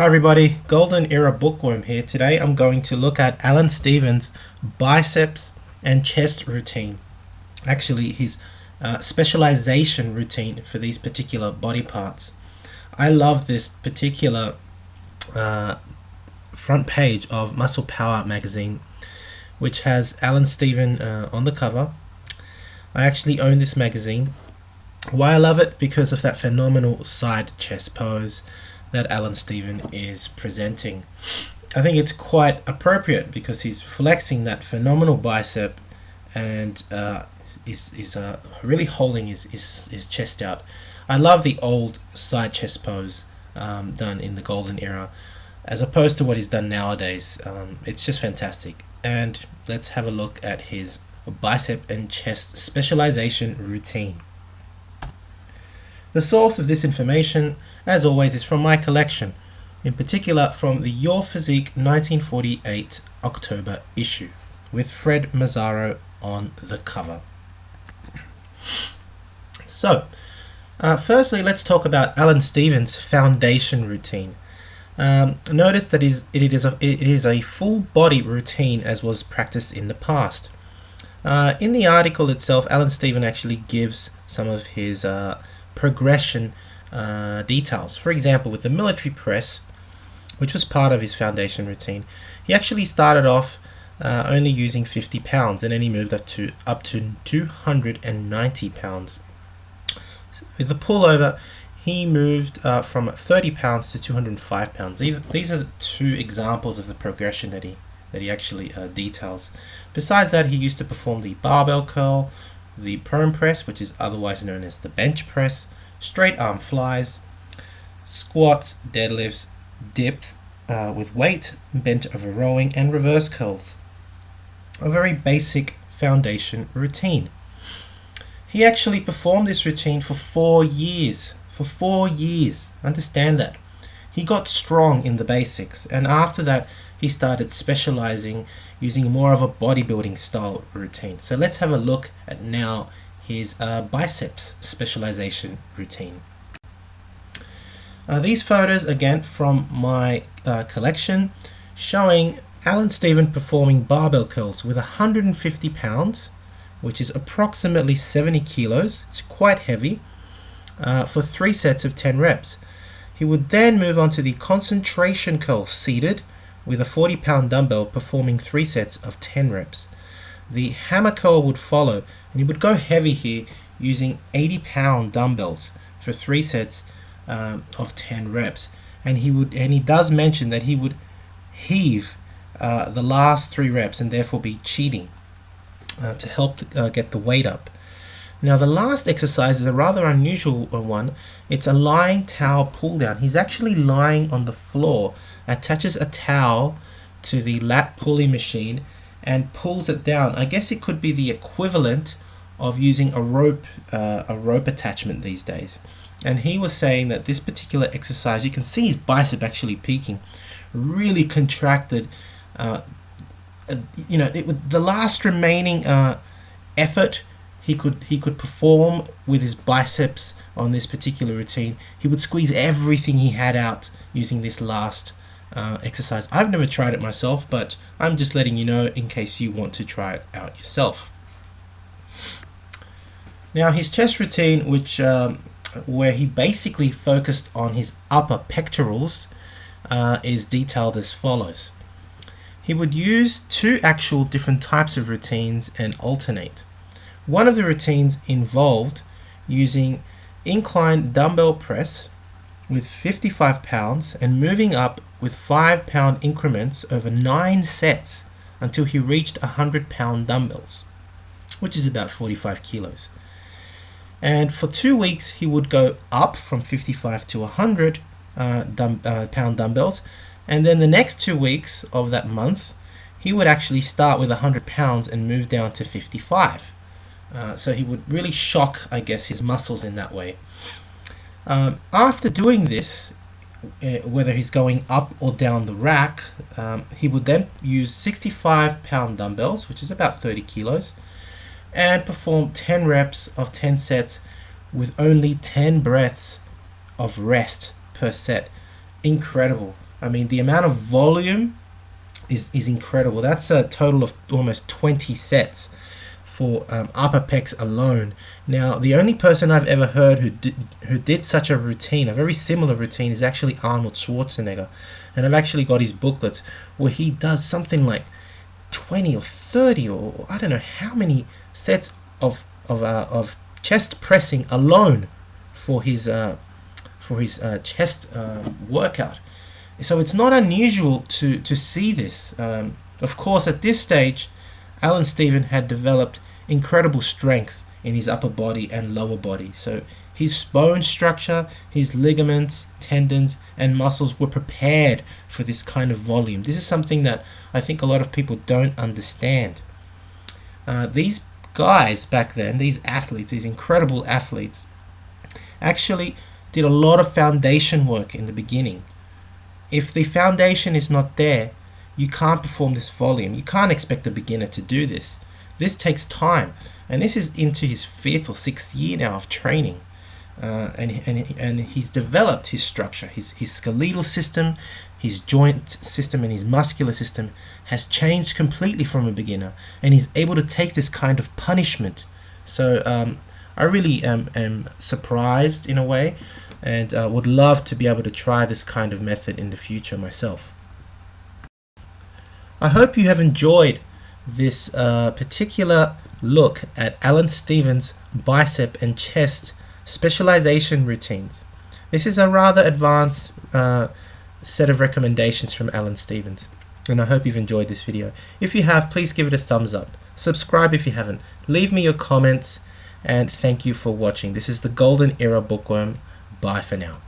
Hi everybody, Golden Era Bookworm here. Today I'm going to look at Alan Stephan's biceps and chest routine. Actually, his specialization routine for these particular body parts. I love this particular front page of Muscle Power magazine, which has Alan Stephan on the cover. I actually own this magazine. Why I love it? Because of that phenomenal side chest pose that Alan Stephan is presenting. I think it's quite appropriate because he's flexing that phenomenal bicep and is really holding his chest out. I love the old side chest pose done in the golden era as opposed to what he's done nowadays. It's just fantastic. And let's have a look at his bicep and chest specialization routine. The source of this information, as always, is from my collection, in particular from the Your Physique 1948 October issue, with Fred Mazzaro on the cover. So, firstly, let's talk about Alan Stephan's foundation routine. Notice that it is a full body routine as was practiced in the past. In the article itself, Alan Stephan actually gives some of his progression details. For example, with the military press, which was part of his foundation routine, he actually started off only using 50 pounds and then he moved up to 290 pounds. With the pullover, he moved from 30 pounds to 205 pounds. These are the two examples of the progression that he actually details. Besides that, he used to perform the barbell curl, the prone press, which is otherwise known as the bench press, straight arm flies, squats, deadlifts, dips with weight, bent over rowing, and reverse curls. A very basic foundation routine. He actually performed this routine for 4 years. For 4 years. Understand that. He got strong in the basics, and after that he started specializing using more of a bodybuilding style routine. So let's have a look at now his biceps specialization routine. These photos again from my collection showing Alan Stephan performing barbell curls with 150 pounds, which is approximately 70 kilos. It's quite heavy, for 3 sets of 10 reps. He would then move on to the concentration curl seated with a 40-pound dumbbell, performing 3 sets of 10 reps. The hammer curl would follow, and he would go heavy here using 80-pound dumbbells for 3 sets of 10 reps. And he does mention that he would heave the last 3 reps and therefore be cheating to help get the weight up. Now the last exercise is a rather unusual one. It's a lying towel pull down. He's actually lying on the floor, attaches a towel to the lat pulley machine and pulls it down. I guess it could be the equivalent of using a rope attachment these days. And he was saying that this particular exercise, you can see his bicep actually peaking, really contracted. The last remaining effort he could perform with his biceps on this particular routine. He would squeeze everything he had out using this last exercise. I've never tried it myself, but I'm just letting you know in case you want to try it out yourself. Now his chest routine, which where he basically focused on his upper pectorals, is detailed as follows. He would use 2 actual different types of routines and alternate. One of the routines involved using incline dumbbell press with 55 pounds and moving up with 5-pound increments over 9 sets until he reached 100-pound dumbbells, which is about 45 kilos. And for 2 weeks he would go up from 55 to 100 pound dumbbells, and then the next 2 weeks of that month he would actually start with 100 pounds and move down to 55. So he would really shock, I guess, his muscles in that way. After doing this, whether he's going up or down the rack, he would then use 65-pound dumbbells, which is about 30 kilos, and perform 10 reps of 10 sets with only 10 breaths of rest per set. Incredible. I mean, the amount of volume is incredible. That's a total of almost 20 sets for upper pecs alone. Now, the only person I've ever heard who did such a routine, a very similar routine, is actually Arnold Schwarzenegger. And I've actually got his booklets where he does something like 20 or 30 or I don't know how many sets of chest pressing alone for his chest workout. So it's not unusual to see this. Of course, at this stage, Alan Stephan had developed incredible strength in his upper body and lower body. So his bone structure, his ligaments, tendons, and muscles were prepared for this kind of volume. This is something that I think a lot of people don't understand. These guys back then, these athletes, these incredible athletes, actually did a lot of foundation work in the beginning. If the foundation is not there, you can't perform this volume. You can't expect a beginner to do this. This takes time, and this is into his 5th or 6th year now of training. And he's developed his structure, his skeletal system, his joint system, and his muscular system has changed completely from a beginner, and he's able to take this kind of punishment. So I really am surprised in a way, and would love to be able to try this kind of method in the future myself. I hope you have enjoyed this particular look at Alan Stephan's bicep and chest specialization routines. This is a rather advanced set of recommendations from Alan Stephan, and I hope you've enjoyed this video. If you have, please give it a thumbs up. Subscribe if you haven't. Leave me your comments, and thank you for watching. This is the Golden Era Bookworm. Bye for now.